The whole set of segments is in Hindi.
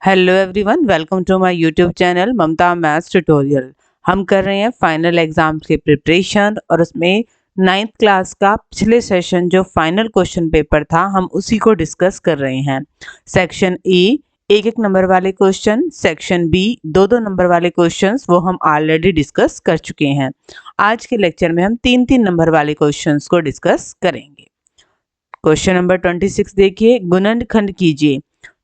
Hello everyone, welcome to my YouTube channel Mamta maths tutorial. हम कर रहे हैं फाइनल एग्जाम्स की प्रिपरेशन और उसमें 9th क्लास का पिछले सेशन जो फाइनल क्वेश्चन पेपर था हम उसी को डिस्कस कर रहे हैं। सेक्शन ए एक एक नंबर वाले क्वेश्चन, सेक्शन बी दो दो नंबर वाले क्वेश्चंस वो हम ऑलरेडी डिस्कस कर चुके हैं। आज के लेक्चर में हम तीन तीन नंबर वाले क्वेश्चंस को डिस्कस करेंगे। क्वेश्चन नंबर 26 देखिए, गुणनखंड कीजिए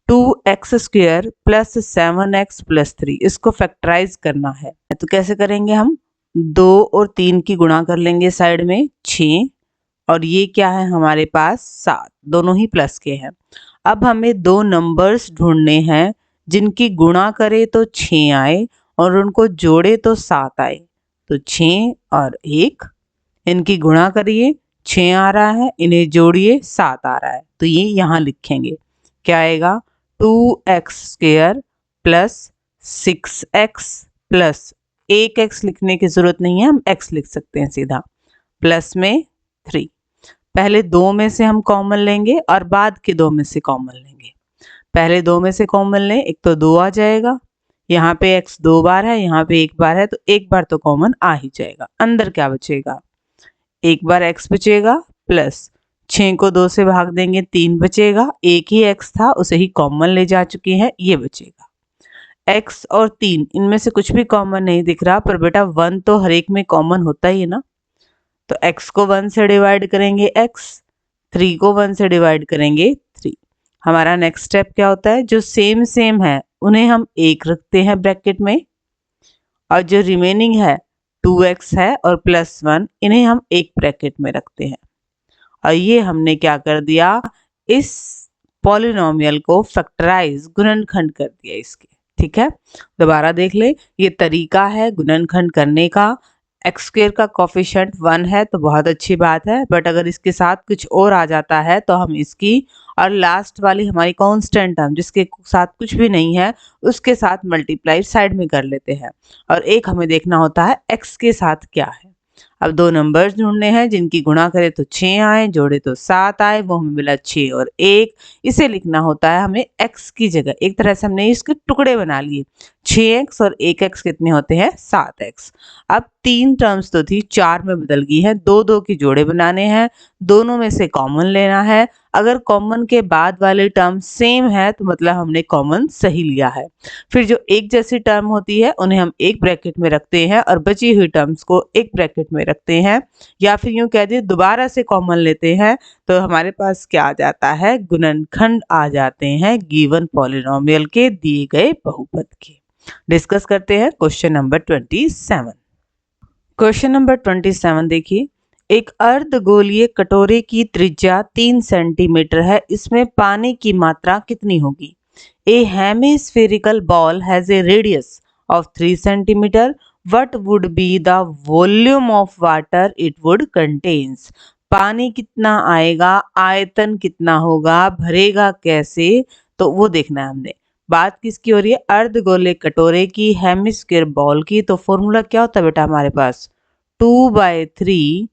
2x² प्लस 7x प्लस 3। इसको फैक्टराइज करना है तो कैसे करेंगे? हम 2 और 3 की गुणा कर लेंगे साइड में 6, और ये क्या है हमारे पास 7, दोनों ही प्लस के हैं। अब हमें दो नंबर्स ढूंढने हैं जिनकी गुणा करे तो 6 आए और उनको जोड़े तो 7 आए। तो 6 और 1, इनकी गुणा करिए, 6 आ रहा है, इन्हें जोड़िए 7 आ रहा है, तो ये यहाँ लिखेंगे। क्या आएगा? 2x² plus 6x plus 1x लिखने की जरूरत नहीं है, हम x लिख सकते हैं सीधा, प्लस में 3। पहले दो में से हम कॉमन लेंगे और बाद के दो में से कॉमन लेंगे। पहले दो में से कॉमन लें, एक तो 2 आ जाएगा, यहाँ पे x 2 बार है, यहाँ पे 1 बार है, तो एक बार तो कॉमन आ ही जाएगा। अंदर क्या बचेगा? एक बार x बचेगा, प्लस 6 को 2 से भाग देंगे 3 बचेगा, एक ही x था उसे ही कॉमन ले जा चुके हैं, ये बचेगा। x और 3 इनमें से कुछ भी कॉमन नहीं दिख रहा, पर बेटा 1 तो हर एक में कॉमन होता ही है ना। तो x को 1 से डिवाइड करेंगे x, 3 को 1 से डिवाइड करेंगे 3। हमारा नेक्स्ट स्टेप क्या होता है? जो सेम सेम है उन्हें हम 1 रखते हैं ब्रैकेट में, और जो रिमेनिंग है 2x है और प्लस 1, इन्हें हम एक ब्रैकेट में रखते हैं। और ये हमने क्या कर दिया? इस पॉलिनोमियल को फैक्टराइज, गुणनखंड कर दिया इसके। ठीक है, दोबारा देख ले, ये तरीका है गुणनखंड करने का। x² का कोफिशिएंट 1 है तो बहुत अच्छी बात है, बट अगर इसके साथ कुछ और आ जाता है तो हम इसकी और लास्ट वाली हमारी कांस्टेंट टर्म जिसके साथ कुछ भी नहीं है उसके साथ मल्टीप्लाई साइड में कर लेते हैं, और एक हमें देखना होता है x के साथ क्या है। अब दो नंबर्स ढूंढने हैं जिनकी गुणा करे तो 6 आए, जोड़े तो 7 आए, वो हमें मिला 6 और 1। इसे लिखना होता है हमें x की जगह, एक तरह से हमने इसके टुकड़े बना लिए। 6x और 1x कितने होते हैं? 7x। अब 3 टर्म्स तो थी, 4 में बदल गई है, दो दो की जोड़े बनाने हैं, दोनों में से कॉमन लेना है। अगर कॉमन के बाद वाले टर्म सेम है तो मतलब हमने कॉमन सही लिया है। फिर जो एक जैसी टर्म होती है उन्हें हम एक ब्रैकेट में रखते हैं और बची हुई टर्म्स को एक ब्रैकेट में रखते हैं, या फिर यूं कह दिए दोबारा से कॉमन लेते हैं तो हमारे पास क्या आ जाता है? गुणनखंड आ जाते हैं गिवन पॉलिनोमियल के दिए गए बहुपद के। डिस्कस करते हैं क्वेश्चन नंबर 27। क्वेश्चन नंबर 27 देखिए, एक अर्धगोलीय कटोरे की त्रिज्या 3 सेंटीमीटर है, इसमें पानी की मात्रा कितनी होगी? A hemispherical ball has a radius of 3 centimeter. What would be the volume of water it would contains? पानी कितना आएगा, आयतन कितना होगा, भरेगा कैसे, तो वो देखना है हमने। बात किसकी हो रही है? अर्धगोले कटोरे की, हेमिस्फीयर बॉल की। तो फॉर्मूला क्या होता है बेटा हमारे पास? 2/3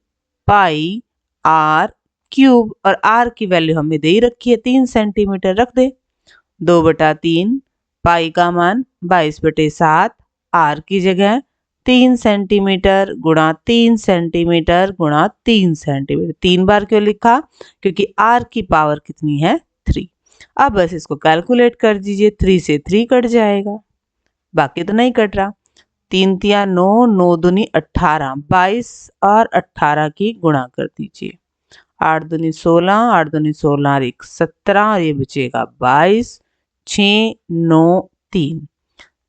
पाई r क्यूब, और r की वैल्यू हमें दे ही रखी है 3 सेंटीमीटर, रख दे। 2/3 पाई का मान 22/7, r की जगह 3 सेंटीमीटर गुणा 3 सेंटीमीटर गुणा 3 सेंटीमीटर। 3 बार क्यों लिखा? क्योंकि r की पावर कितनी है? 3। अब बस इसको कैलकुलेट कर दीजिए, 3 से 3 कट जाएगा, बाकी तो नहीं कट रहा। 3 तिया 9, 9 दूनी 18, 22 और 18 की गुणा कर दीजिए। 8 दूनी 16, 8 दूनी 16 और 1 17, और ये बचेगा 22, 6 9 3,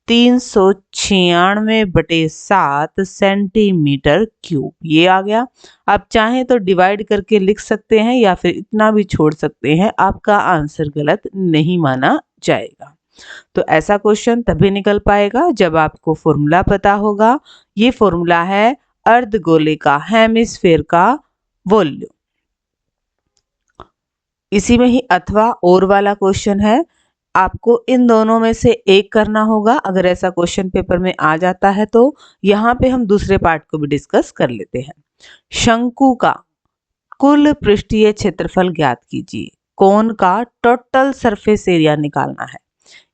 396/7 सेंटीमीटर क्यूब, ये आ गया। आप चाहें तो डिवाइड करके लिख सकते हैं या फिर इतना भी छोड़ सकते हैं, आपका आंसर गलत नहीं माना जाएगा। तो ऐसा क्वेश्चन तभी निकल पाएगा जब आपको फॉर्मूला पता होगा। ये फॉर्मूला है अर्धगोले का, हेमिस्फीयर का वॉल्यूम। इसी में ही अथवा और वाला क्वेश्चन है, आपको इन दोनों में से एक करना होगा। अगर ऐसा क्वेश्चन पेपर में आ जाता है तो यहाँ पे हम दूसरे पार्ट को भी डिस्कस कर लेते हैं। शंकु का कुल पृष्ठीय क्षेत्रफल ज्ञात कीजिए। कोन का टोटल सरफेस एरिया निकालना है।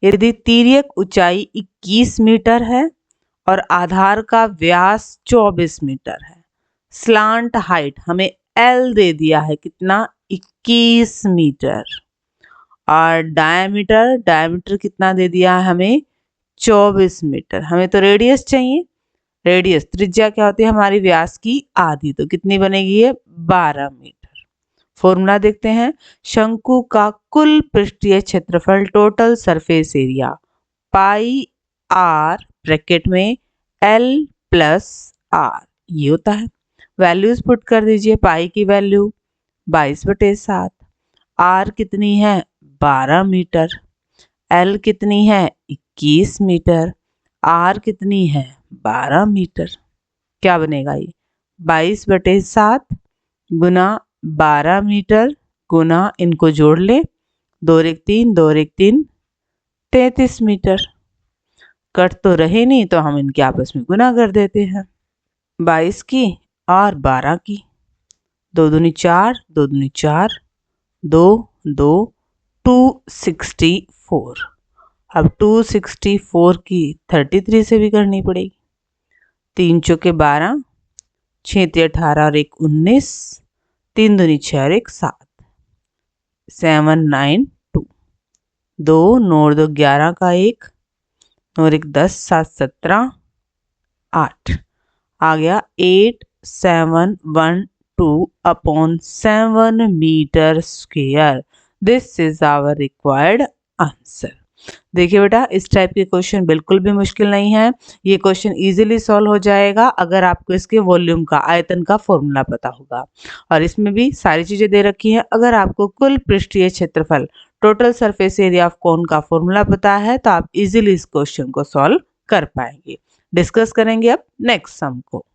यदि तिर्यक ऊंचाई 21 मीटर है और आधार का व्यास 24 मीटर है, स्लांट हाइट हमें L दे दिया है कितना 21 मीटर, और डायमीटर कितना दे दिया है हमें 24 मीटर। हमें तो रेडियस चाहिए, रेडियस त्रिज्या क्या होती है हमारी व्यास की आधी, तो कितनी बनेगी ये 12 मीटर। फॉर्मूला देखते हैं, शंकु का कुल पृष्ठीय क्षेत्रफल total surface area pi R bracket में L प्लस R ये होता है। वैल्यूज पुट कर दीजिए, पाई की वैल्यू 22/7, R कितनी है 12 मीटर, L कितनी है 21 मीटर, R कितनी है 12 मीटर। क्या बनेगा ये 22/7 गुना 12 मीटर गुना, इनको जोड़ ले, 2 और 1 3, 2 और 1 3, 33 मीटर। कट तो रहे नहीं तो हम इनके आपस में गुना कर देते हैं, 22 की और 12 की, 2 दूनी 4, 2 दूनी 4, 2 2 264। अब 264 की 33 से भी करनी पड़ेगी, 3 चौके 12, 6 × 18 और 1 19, 3 दूनी 6 और 1 7, 792, 2 9 और 2 11 का 1 और 1 10, 7 17 8 आ गया 8712/7 metre square. This is our required answer. देखिए बेटा, इस टाइप के क्वेश्चन बिल्कुल भी मुश्किल नहीं है, ये क्वेश्चन इजीली सॉल्व हो जाएगा अगर आपको इसके वॉल्यूम का, आयतन का फॉर्मूला पता होगा। और इसमें भी सारी चीजें दे रखी हैं। अगर आपको कुल पृष्ठीय क्षेत्रफल total surface area of cone का फॉर्मूला पता है तो आप इजीली इस क्वेश्चन को सॉल्व कर पाएंगे। डिस्कस करेंगे अब नेक्स्ट सम को।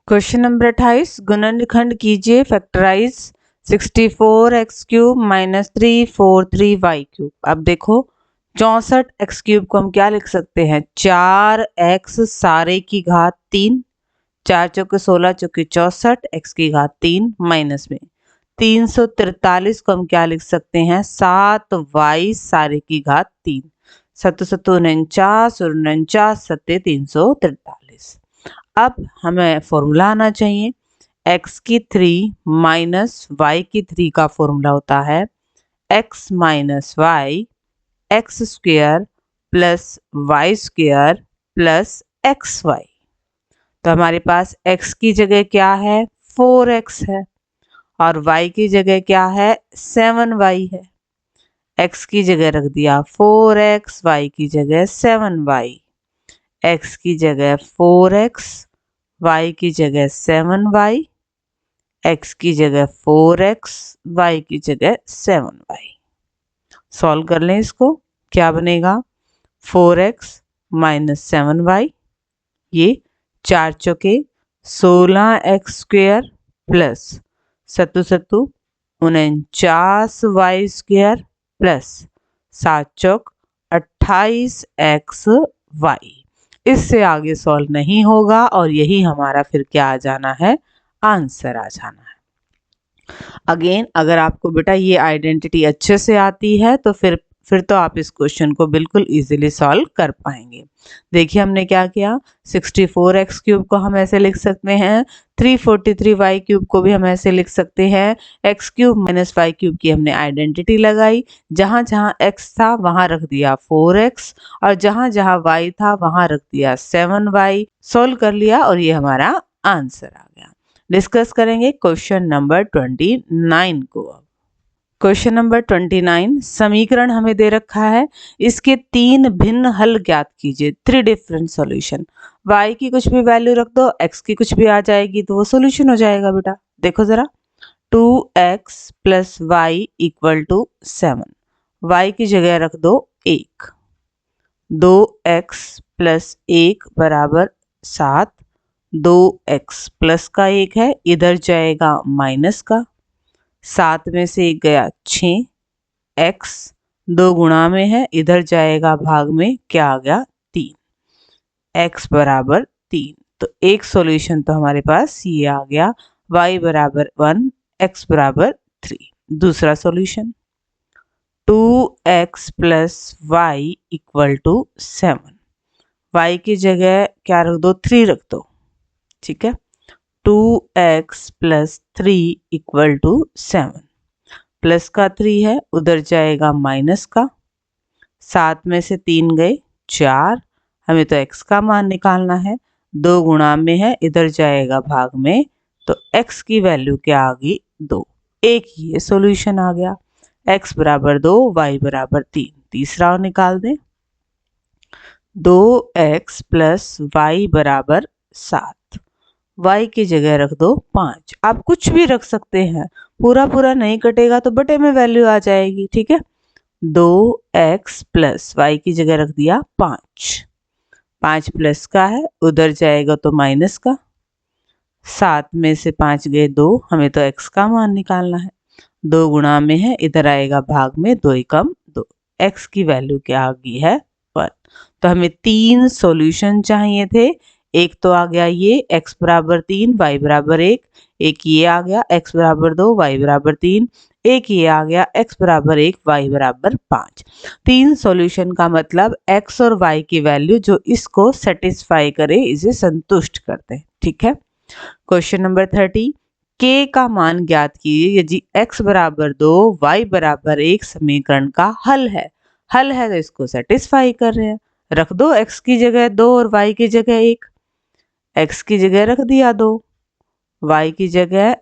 क्वेश्चन नंबर 28, गुणनखंड कीजिए, फैक्टराइज 64x³ - 343y³। अब देखो 64x³ को हम क्या लिख सकते हैं, 4x सारे की घात 3, 4 चौके 16 चौके 64, x की घात 3 माइनस में 343 को हम क्या लिख सकते हैं, 7y सारे की घात 3, 7 7 49 और 49 7 343। अब हमें फॉर्मूला आना चाहिए, x की 3 माइनस y की 3 का फॉर्मूला होता है x minus Y X square plus Y square plus X Y. तो हमारे पास x की जगह क्या है 4x है और y की जगह क्या है 7y है। x की जगह रख दिया 4x, y की जगह 7y, x की जगह 4x, y की जगह 7y, x की जगह 4x, y की जगह 7y। सॉल्व कर लें इसको, क्या बनेगा 4x - 7y, ये 4 चौके 16x² प्लस 7 7 49y² प्लस 7 चौक 28xy। इससे आगे सॉल्व नहीं होगा और यही हमारा फिर क्या आ जाना है, आंसर आ जाना है। अगेन अगर आपको बेटा ये आइडेंटिटी अच्छे से आती है तो फिर तो आप इस क्वेश्चन को बिल्कुल इजीली सॉल्व कर पाएंगे। देखिए हमने क्या किया, 64x³ को हम ऐसे लिख सकते हैं, 343y³ को भी हम ऐसे लिख सकते हैं। x³ - y³ की हमने आइडेंटिटी लगाई, जहां जहां x था वहां रख दिया 4x और जहां जहां y था वहां रख दिया 7y। सॉल्व कर लिया और ये हमारा आंसर आ गया। डिस्कस करेंगे क्वेश्चन नंबर 29 को। क्वेश्चन नंबर 29, समीकरण हमें दे रखा है, इसके 3 भिन्न हल ज्ञात कीजिए, 3 डिफरेंट सॉल्यूशन। y की कुछ भी वैल्यू रख दो, x की कुछ भी आ जाएगी तो वो सॉल्यूशन हो जाएगा बेटा। देखो जरा, 2x + y = 7, y की जगह रख दो 1, 2x + 1 = 7, 2x प्लस का 1 है, इधर जाएगा माइनस का, 7 में से 1 गया 6, x 2 गुणा में है, इधर जाएगा भाग में, क्या आ गया 3, x = 3। तो एक सॉल्यूशन तो हमारे पास ये आ गया, y = 1, x = 3। दूसरा solution, 2x plus Y equal to 7। y की जगह क्या रख दो, 3 रख दो। ठीक है, 2x plus 3 equal to 7। Plus का 3 है, उधर जाएगा माइनस का। 7 में से 3 गए 4, हमें तो x का मान निकालना है। 2 गुणा में है, इधर जाएगा भाग में, तो x की वैल्यू क्या आ गई, 2। एक ये सॉल्यूशन आ गया। x बराबर 2, y बराबर 3। तीसरा निकाल दें, 2x प्लस वाई बराबर 7। y की जगह रख दो 5। आप कुछ भी रख सकते हैं, पूरा पूरा नहीं कटेगा तो बटे में वैल्यू आ जाएगी। ठीक है, 2x प्लस वाई की जगह रख दिया 5। 5 प्लस का है, उधर जाएगा तो माइनस का। 7 में से 5 गए 2, हमें तो x का मान निकालना है। 2 गुणा में है, इधर आएगा भाग में, 2 एकम 2। x की वैल्यू क्या आ गई है, 1। तो हमें 3 सॉल्यूशन चाहिए थे। एक तो आ गया ये x बराबर 3 y बराबर 1, एक ये आ गया x बराबर 2 y बराबर 3, एक ये आ गया x बराबर 1 y बराबर 5। 3 सॉल्यूशन का मतलब x और y की वैल्यू जो इसको सेटिस्फाई करे, इसे संतुष्ट करते हैं। ठीक है, क्वेश्चन नंबर 30, k का मान ज्ञात कीजिए यदि x बराबर 2 y बराबर 1 समीकरण का हल है। हल है तो इसको सेटिस्फाई कर रहे हैं। रख दो x की जगह 2 और y की जगह 1। x की जगह रख दिया 2, y की जगह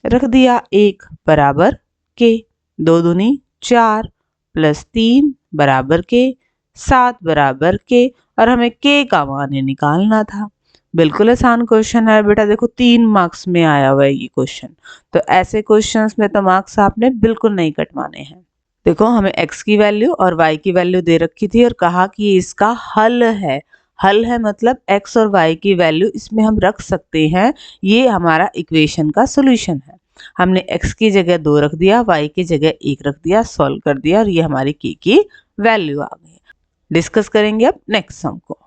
रख दिया 1 बराबर k। 2 दूनी 4 प्लस 3 बराबर k, 7 बराबर k, और हमें k का मान निकालना था। बिल्कुल आसान क्वेश्चन है बेटा। देखो 3 मार्क्स में आया हुआ है ये क्वेश्चन, तो ऐसे क्वेश्चंस में तो मार्क्स आपने बिल्कुल नहीं कटवाने हैं। देखो हमें x की वैल्यू और y की वैल्यू दे रखी थी और कहा कि ये इसका हल है। हल है मतलब x और y की वैल्यू इसमें हम रख सकते हैं। ये हमारा इक्वेशन का सॉल्यूशन है। हमने x की जगह 2 रख दिया, y की जगह 1 रख दिया, सॉल्व कर दिया और ये हमारी k की वैल्यू आ गई। डिस्कस करेंगे अब नेक्स्ट सम को।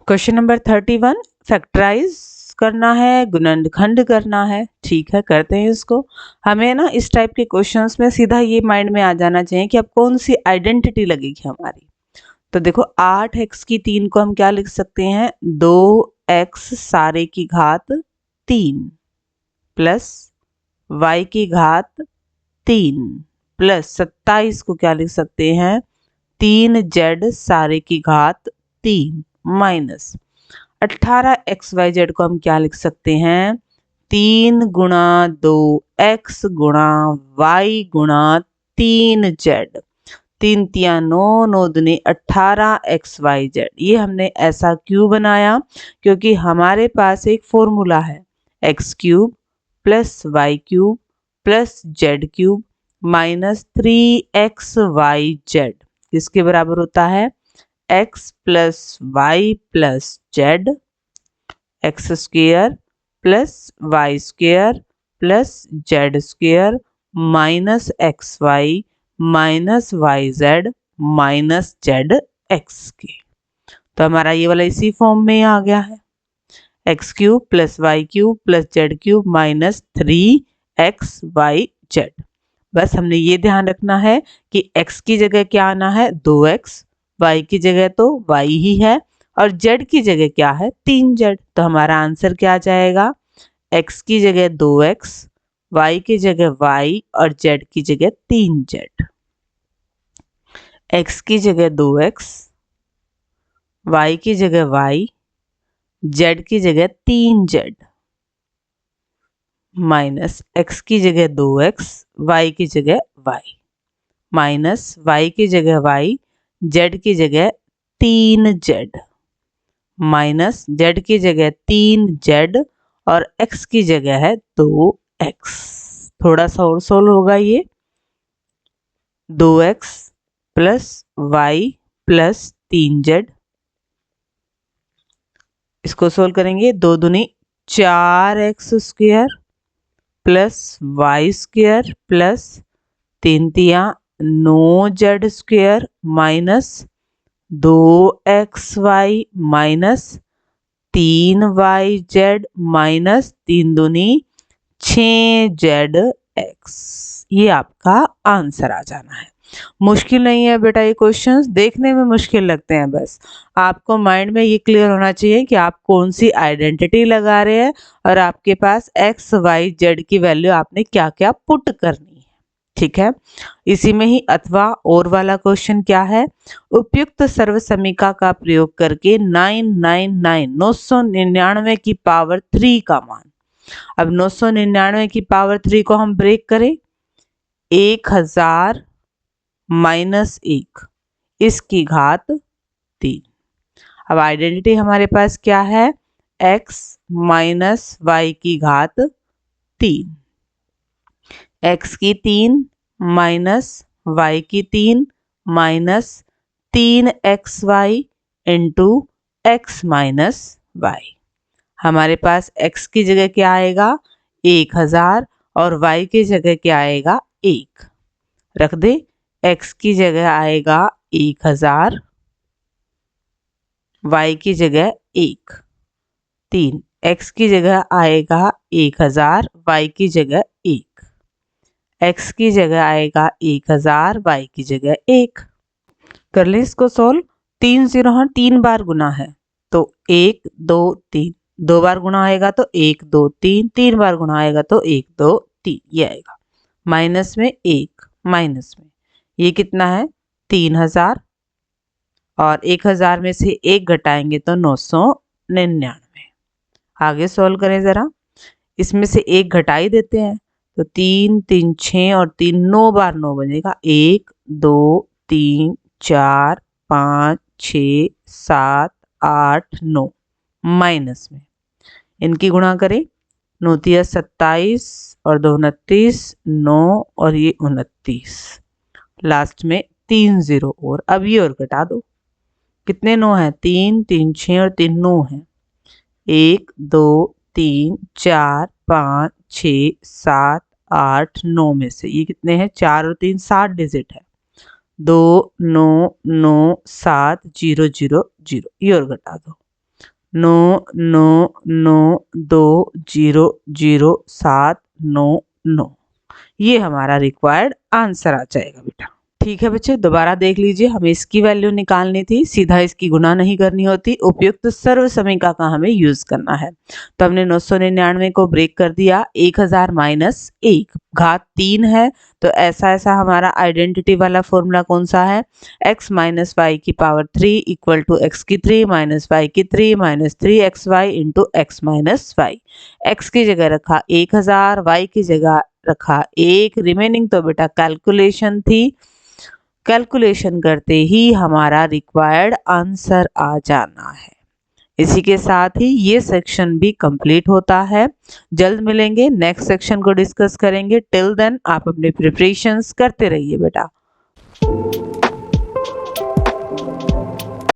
क्वेश्चन नंबर 31, फैक्टराइज करना है, गुणनखंड करना है। ठीक है, करते हैं इसको। हमें ना इस टाइप के क्वेश्चंस में सीधा ये माइंड में आ जाना चाहिए कि अब कौन सी आइडेंटिटी लगेगी हमारी। तो देखो 8x की 3 को हम क्या लिख सकते हैं, 2x सारे की घात 3 प्लस y की घात 3 प्लस 27 को क्या लिख सकते हैं, 3z सारे की घात 3 माइनस 18xyz को हम क्या लिख सकते हैं, 3 गुणा 2x गुणा y गुणा 3z। 3 तिया 9, 9 दूनी 18xyz। ये हमने ऐसा क्यों बनाया, क्योंकि हमारे पास एक फॉर्मूला है, x cube plus Y cube plus Z cube minus 3xyz किसके बराबर होता है, x plus Y plus Z, X square plus Y square plus Z square minus X Y minus Y Z minus Z X के। तो हमारा ये वाला इसी फॉर्म में आ गया है, X cube plus Y cube plus Z cube minus 3xyz। बस हमने ये ध्यान रखना है कि x की जगह क्या आना है, 2x, y की जगह तो y ही है और z की जगह क्या है, 3z। तो हमारा आंसर क्या आ जाएगा, x की जगह 2x, y की जगह y और z की जगह 3z। x की जगह 2x, y की जगह y, z की जगह 3z माइनस x की जगह 2x, y की जगह y माइनस y की जगह y, z की जगह 3z माइनस z की जगह 3z और x की जगह है 2x। थोड़ा सा और सोल्व होगा ये, 2x plus y plus 3z, इसको सोल्व करेंगे, 2 दूनी 4x square plus Y square plus 3 तिया 9z square minus 2xy minus 3yz minus 3 दूनी 6zx। ये आपका आंसर आ जाना है। मुश्किल नहीं है बेटा, ये क्वेश्चंस देखने में मुश्किल लगते हैं, बस आपको माइंड में ये क्लियर होना चाहिए कि आप कौन सी आइडेंटिटी लगा रहे हैं और आपके पास एक्स वाई जेड की वैल्यू आपने क्या क्या पुट करनी है। ठीक है, इसी में ही अथवा और वाला क्वेश्चन क्या है, उपयुक्त सर्वसमीका का प्रयोग करके 999 की पावर 3 का मान। अब 999 की पावर 3 को हम ब्रेक करें, 1000 माइनस 1 इसकी घात 3। अब आइडेंटिटी हमारे पास क्या है, x माइनस वाई की घात 3, x की 3 माइनस वाई की 3 minus 3xy into x minus Y. हमारे पास x की जगह क्या आएगा 1000 और y की जगह क्या आएगा 1। रख दे, x की जगह आएगा 1000, y की जगह 1, 3, x की जगह आएगा 1000, y की जगह 1, x की जगह आएगा 1000, y की जगह 1। कर ले इसको सॉल्व। 3 0 हाँ 3 बार गुना है तो 1 2 3, 2 बार गुना आएगा तो 1 2 3, 3 बार गुना आएगा तो 1 2 3, ये आएगा। माइनस में 1, माइनस में ये कितना है 3000 और 1000 में से 1 घटाएंगे तो 999। आगे सॉल्व करें ज़रा, इसमें से 1 घटा ही देते हैं तो 3 3 6 और 3 9 बार 9 बनेगा 1 2 3 4 5 6 7 8 9। माइनस में इनकी गुणा करें, 9 तिया 27 और 2 29, 9 और ये 29, लास्ट में 3 0 और। अब ये और घटा दो, कितने 9 हैं 3 3 6 और 3 9 हैं, 1 2 3 4 5 6 7 8 9 में से ये कितने हैं 4 और 3 7 डिजिट है, 2 9 9 7 0 0 0, ये और घटा दो, 9 9 9 2 0 0 7 9 9, ये हमारा रिक्वायर्ड आंसर आ जाएगा बेटा। ठीक है बच्चे, दोबारा देख लीजिए, हमें इसकी वैल्यू निकालनी थी, सीधा इसकी गुणा नहीं करनी होती, उपयुक्त सर्वसमीका का हमें यूज करना है। तो हमने 999 को ब्रेक कर दिया, 1000 माइनस 1 घात 3 है, तो ऐसा हमारा आइडेंटिटी वाला फॉर्मूला कौन सा है, x माइनस वाई की पावर 3 इक्वल टू एक्स की 3 माइनस वाई की 3 minus 3xy into x minus Y. X की जगह रखा 1000, वाई की जगह रखा 1, रिमेनिंग तो बेटा कैलकुलेशन थी, कैलकुलेशन करते ही हमारा रिक्वायर्ड आंसर आ जाना है। इसी के साथ ही ये सेक्शन भी कंप्लीट होता है। जल्द मिलेंगे, नेक्स्ट सेक्शन को डिस्कस करेंगे। टिल देन आप अपने प्रिपरेशंस करते रहिए बेटा।